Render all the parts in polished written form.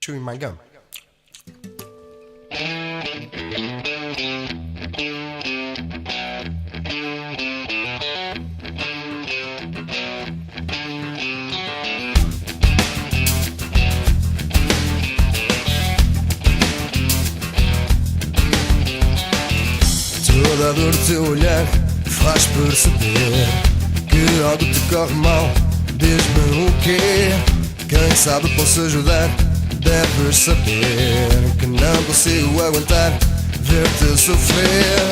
chewing my gum. Toda a dor do teu olhar faz perceber que algo te corre mal. Diz-me o quê? Quem sabe posso ajudar. Deves saber que não consigo aguentar ver-te sofrer.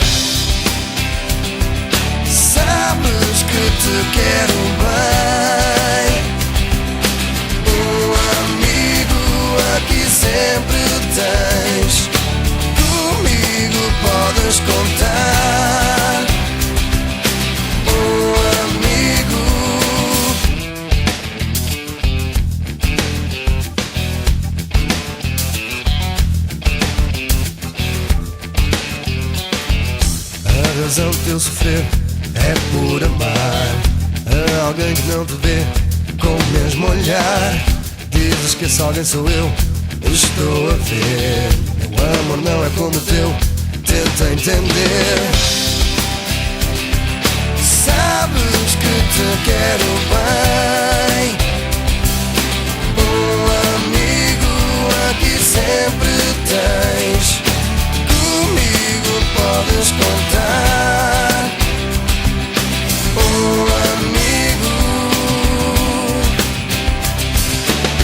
Sabes que te quero bem. Um amigo aqui sempre tens. Comigo podes contar. Um amigo. A razão de teu sofrer é por amar a alguém que não te vê com o mesmo olhar. Dizes que esse alguém sou eu, estou a ver. Meu amor não é como o teu, tenta entender. Sabes que te quero bem. Um amigo aqui sempre tens. Comigo podes contar. Um amigo.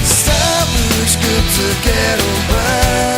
Sabes que te quero bem.